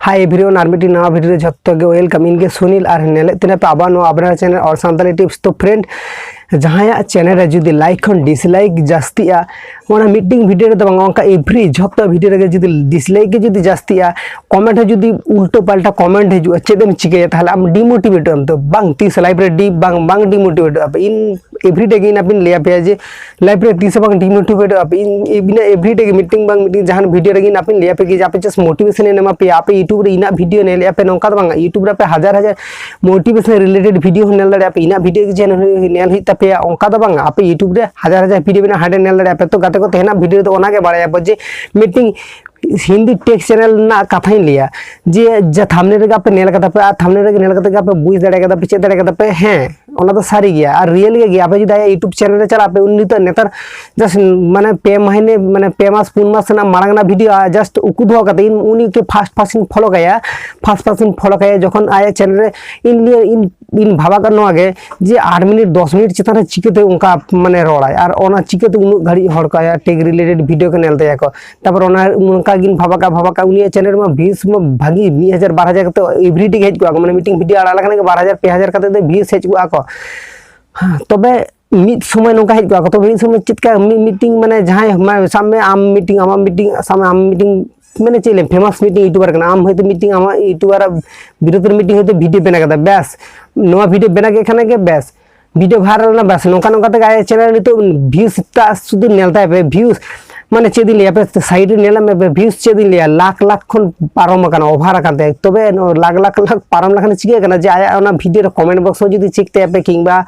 Hi everyone are मिट्टी नवा video झत्तो गे welcome इनके सुनील और नेले तिना पे आबा नो आबरा चैनल और सानताली टिप्स। तो फ्रेंड जहाँ चैनल रे जुदी लाइक खन डिसलाइक जास्तिया ओना मीटिंग वीडियो रे दबंग ओंका एवरी झत्तो वीडियो रे जुदी डिसलाइक जुदी जास्तिया कमेंट है जुदी उल्टो पाल्टा कमेंट है चेदम चिके ताहले आम डिमोटिवेट हम तो बांग तीस लाइव रे डी बांग डिमोटिवेट आप इन एवरीडे गिन आपिन ले पे जे लाइव रे तीस बांग डिमोटिवेट आप इन बिना एवरीडे मीटिंग बांग मीटिंग जहां वीडियो रे गिन आपिन ले पे कि आप जस्ट मोटिवेशन एमा पे आप यूट्यूब रे इना वीडियो ने ले पे नोंका बांग यूट्यूब रे पे हजार हजार मोटिवेशन रिलेटेड वीडियो नेल दड़े आप इना वीडियो के चैनल नेल हिता पे ओंका द बांग आप यूट्यूब रे हजार हजार वीडियो बिना हाडे नेल दड़े आप तो गाते को तेना वीडियो तो ओना के बाड़ाया जे मीटिंग हिंदी टेक्स चैनल ना कथा लिया जे थंबनेल रे पे नेल कथा पे थंबनेल रे नेल कथा पे बुझ दड़े कथा पे चेक दड़े कथा पे हैं ओना तो सारी गया और रियल गे गया पे जुदा यूट्यूब चैनल रे चला पे उन्नी तो नेतर जस्ट माने पे महीने माने पे मास पुन मास ना मारंगना वीडियो जस्ट उकु दो कते उनी के फास्ट फॉलो गया जखन आया चैनल रे इन भाबा कर नो आगे जे 8 मिनट 10 मिनट चिता रे चिकेते उनका माने रोड़ाय और ओना चिकेते उन घड़ी हड़ का टेक रिलेटेड वीडियो के नेलते याको तापर ओना उनका गिन भाबा का उनी चैनल में 20 में भागी 2000 12000 कते एवरीडे हेज को माने मीटिंग वीडियो आड़ा लगने के 12000 5000 कते 20 हेज को तबे मिट समय नोंका हेज को तो मिट समय चितका मीटिंग माने जहां सामने आम मीटिंग सामने आम मीटिंग मैंने चले फेमस मीटिंग यूट्यूबर करना आम होते मीटिंग आम यूट्यूबर विरोध मीटिंग होते वीडियो बना करता बेस नवा वीडियो बना के खाने के बेस वीडियो वायरल ना बेस नोंका नोंका तक आए चैनल तो व्यूज शुद्ध नेलता है व्यूज माने चेदी लिया पे साइड नेला में व्यूज चेदी लिया लाख लाख खन पारम कना ओभार करते तबे लाख पारम लखन चिके कना जे आया ओना वीडियो रे कमेंट बॉक्स जुदी चिकते पे किंबा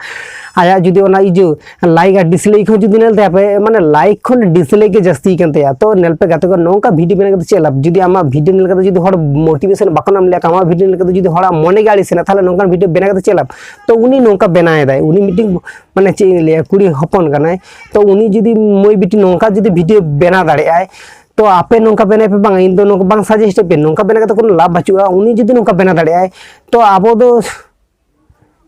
आया जुदी ओना इजो लाइक और डिसलाइक हो जुदी नेलते पे माने लाइक खन डिसलाइक के जस्ती कनते तो नेल पे गाते को नोंका वीडियो बना के चला जुदी आमा वीडियो नेल के जुदी हड़ मोटिवेशन बाको नाम ले कामा वीडियो नेल के जुदी हड़ा मने गाड़ी से ना थाले नोंका वीडियो बना के चला तो उनी नोंका बनाए दाय उनी मीटिंग माने चे ले कुड़ी हपन कना तो उनी जुदी मोय बिटी नोंका जुदी वीडियो बना दाड़े आय तो आपे नोंका बना पे बांग इन दो नोंका बांग सजेस्ट पे नोंका बना के कोनो लाभ बचुआ उनी जुदी नोंका बना दाड़े आय तो आबो दो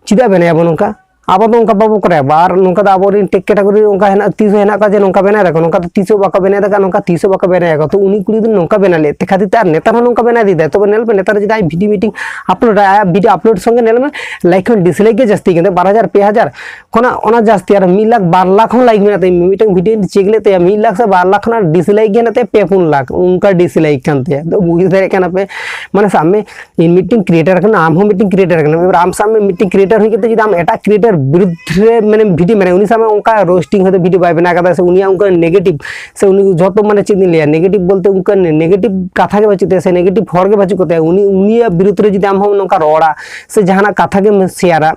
चिदा बना आबो नोंका आबो तो उनका बाबू करे बार नोंका दा आबो रिन टेक कैटेगरी उनका है ना 300 है ना का जे नोंका बना रखो नोंका तो 300 बाका बना दका नोंका 300 बाका बना रखो तो उनी कुड़ी दिन नोंका बना ले ते खातिर तार नेता नोंका बना दी दे तो नेल पे नेता जे वीडियो मीटिंग अपलोड आया वीडियो अपलोड संगे नेल में लाइक खन डिसलाइक के जस्ती के 12000 5000 कोना ओना जस्ती यार 1 लाख 12 लाख लाइक में ते मीटिंग वीडियो चेक लेते 1 लाख से 12 लाख ना डिसलाइक के नते 5 लाख उनका डिसलाइक करते तो बुझ दे के ना पे माने सामने इन मीटिंग क्रिएटर का नाम हो मीटिंग क्रिएटर का राम सामने मीटिंग क्रिएटर हुई के हम एटा क्रिएटर विरुद्ध मैंने वीडियो मैंने उनी सामने उनका रोस्टिंग होते वीडियो बाय बना करता से उनिया उनका नेगेटिव से उनी जो माने चीज लिया नेगेटिव बोलते उनका नेगेटिव कथा के बचते से नेगेटिव हर के बचते उनी उनिया विरुद्ध रे जदि हम नोंका रोड़ा से जहां कथा के शेयरा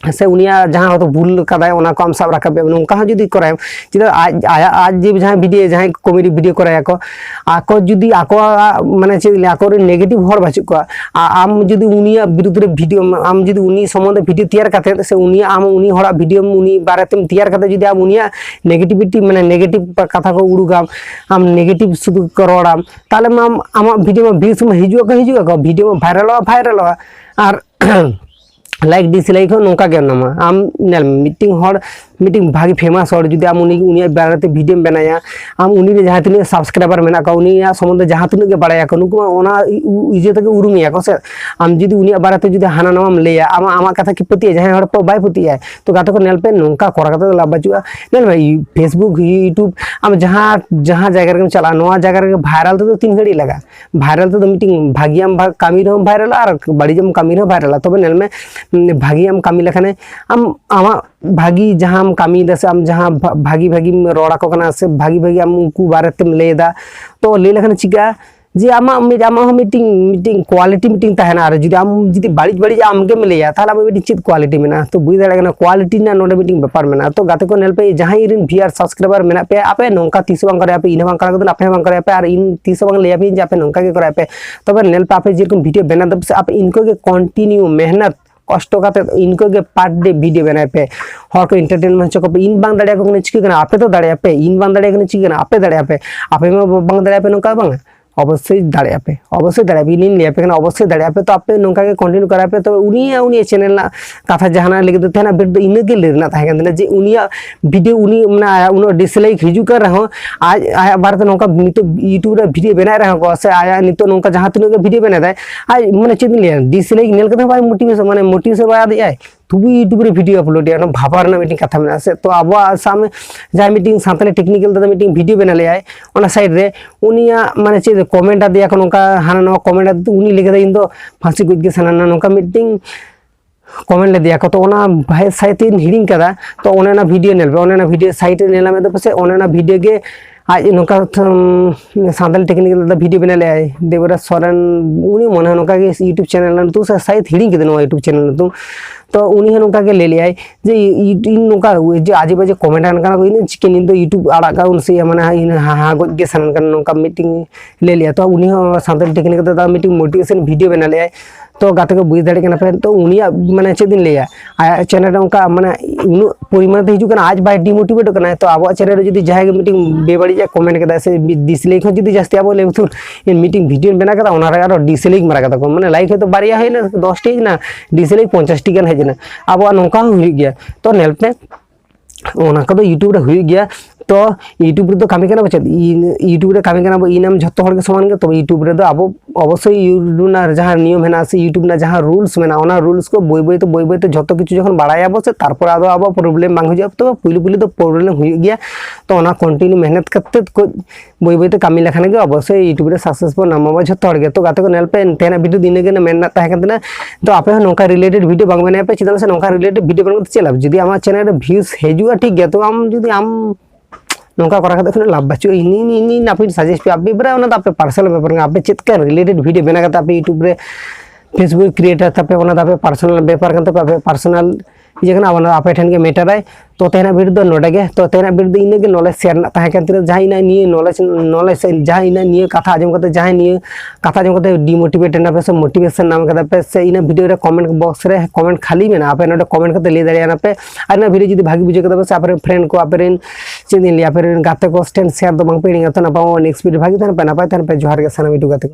से उनिया जहां हो तो भूल कदाय ओना को हम सब रखबे उनका जुदी कराय चिदा आज जे जहां वीडियो जहां कॉमेडी वीडियो कराय को आको जुदी आको माने चे आको रे नेगेटिव हर बाचु को आम जुदी उनिया विरुद्ध रे वीडियो आम जुदी उनी संबंध वीडियो तैयार करते से उनिया आम उनी हड़ा वीडियो उनी बारेते तैयार करते जुदी आम उनिया नेगेटिविटी माने नेगेटिव कथा को उड़ुगाम आम नेगेटिव सुदु करोड़ाम ताले आम आम वीडियो में व्यूज में हिजुआ को वीडियो में वायरल और लाइक डिसलाइक हो नोंका के नामा आम नेल मीटिंग भागी फेमस हड़ जुदी आम उनी बारेते वीडियो बनाया आम उनी रे जहां तिने सब्सक्राइबर मेना का उनी संबंध जहां तिने के बाड़ाया को नुकु ओना इजे तक उरुमिया को से आम जुदी उनी बारेते जुदी हाना नाम लेया आमा कथा की पति जहां हड़ पर बाय पति है तो गाते को नेल पे नोंका कोरा कते लाभ बचुआ नेल भाई फेसबुक यूट्यूब आम जहां जगह रे चला नोआ जगह रे वायरल तो 3 घड़ी लगा वायरल तो मीटिंग भागियाम कामी रे वायरल और बड़ीजम कामी रे वायरल तबे नेल में भागी हम कामी लखने हम आमा भागी जहां हम कामी दसे हम जहां भागी में रोड़ा को कना से भागी हम उनको बारे में लेदा तो ले लखने चिका जे आमा मीटिंग क्वालिटी मीटिंग तहना आर जुदी आम जुदी बड़ी आम के मिलेया ताला आम मीटिंग चित क्वालिटी मेना तो बुझ दाड़ा कना क्वालिटी ना नोडे मीटिंग व्यापार मेना तो गाते को नेल पे जहां इरिन वीआर सब्सक्राइबर मेना पे आपे नोंका 30 बांग करे आपे इन बांग करे तो आपे बांग करे आपे और इन 30 बांग ले आपे जे आपे नोंका के करे आपे तबे नेल पे आपे जेरकम वीडियो बना दब से आप इनको के कंटिन्यू मेहनत कष्ट करते इनको के पार्ट डे वीडियो बनाए पे हर को एंटरटेनमेंट चको पे इन बांग दाड़िया को चिके कना आपे तो दाड़िया पे इन बांग दाड़िया को चिके कना आपे दाड़िया पे आपे में बांग दाड़िया पे नोंका बांग अवश्य दाड़े पे इन लिया पे अवश्य दाड़े पे तो आप नौका के कंटिन्यू करा पे तो उनी चैनल ना कथा जहाना लेके तो तेना भिडियो इनगे लेना था जे उनिया वीडियो उनी माने उन डिसलाइक हिजू कर रहो आज आया बार तो नौका नितो यूट्यूब रे वीडियो बना रहा को से आया नितो नौका जहां तीन के वीडियो बना आज माने चेद लिया डिसलाइक नेल के भाई मोटिवेशन बड़ा दिया तू यूट्यूब रे वीडियो अपलोड या भाबार ना मीटिंग कथा में से तो अब सामने जहां मीटिंग सानताली टेक्निकल दादा मीटिंग वीडियो बना ले आए ओना साइड रे उनिया माने चेद कमेंट दिया को नौका हाना नवा कमेंट उनी लेके इन दो फांसी गुज के सनाना नौका मीटिंग कमेंट ले दिया को तो ओना भाई साइट हिडिंग कदा तो ओना वीडियो नेल पे ओना वीडियो साइट नेला में तो पसे ओना वीडियो के आज नौका सानताली टेक्निकल दादा वीडियो बना ले आए देवराज सोरेन उनी मन नौका के यूट्यूब चैनल तू साइट हिडिंग के यूट्यूब चैनल तो उनी नौका के ले लिया जे इन नौका जे आजे बाजे कमेंट आना को इन चिकन इन यूट्यूब आड़ा का उन से माने इन हा गज के सन का नौका मीटिंग ले लिया तो उनी सानताली टेक्निकल दादा मीटिंग मोटिवेशन वीडियो बना ले आए तो गाते को बुझ दाड़े पे तो उनिया माने चेदिन लिया आया चैनल उनका माने उन परिमाण ते हिजू आज बाय डिमोटिवेट करना तो अब चैनल जदी जहां के मीटिंग बेबाड़ी जा कमेंट कदा से डिसलाइक हो जदी जास्ती अब लेथुर इन मीटिंग वीडियो बना कदा ओना रे आरो डिसलाइक मारा कदा को माने लाइक है तो बारिया है ना 10 टी ना डिसलाइक 50 टी गन है जना अब नौका हुई गया तो नेल पे ओना कदो यूट्यूब रे हुई गया तो यूट्यूब रे तो कमी करना बचत यूट्यूब रे कमी करना इनाम झत्तो हर के समान के तो यूट्यूब रे तो अब अवश्य यूट्यूब ना जहां नियम है ना से यूट्यूब ना जहां रूल्स में ना ओना रूल्स को बोई तो झत्तो किछु जखन बाड़ाया बसे तारपर आदो अब प्रॉब्लम बांग हो जाए तो पुली तो प्रॉब्लम हुई गया तो ओना कंटिन्यू मेहनत करते को बोई तो कमी लेखान के अवश्य यूट्यूब रे सक्सेसफुल नाम झत्तो हर के तो गाते को नेल पे तेना वीडियो दिन के मेहनत ताहे कतना तो आपे नौका रिलेटेड वीडियो बांग बना पे चिदा से नौका रिलेटेड वीडियो बन के चला जदी आमा चैनल रे व्यूज हेजुआ ठीक गया तो आम जदी आम नौका करा कते लाभ बचो इन आप सजेस्ट पे आप बरा ओना आपे पर्सनल पेपर आप चेक कर रिलेटेड वीडियो बना करते आप यूट्यूब रे फेसबुक क्रिएटर तपे ओना आपे पर्सनल पेपर करते आपे पर्सनल ये आपे ठेन के मैटर है तो तेना वीडियो दो नोडे के तो तेना वीडियो इन के नॉलेज शेयर ना ताहे करते जहां इन निये नॉलेज जहां इन निये कथा आजम करते जहां निये कथा आजम करते डिमोटिवेट ना पे से मोटिवेशन नाम करते पे से इन वीडियो रे कमेंट बॉक्स रे कमेंट खाली में ना आपे नोडे कमेंट करते ले दाड़िया ना पे आर ना वीडियो जदी भागी बुझे करते आपरे फ्रेंड को आपरे चिन लिया आपरे गाते को स्टैंड शेयर दो बांग पेडिंग तो ना पाओ नेक्स्ट वीडियो भागी तन पे ना पाए तन पे जोहार के सना वीडियो गाते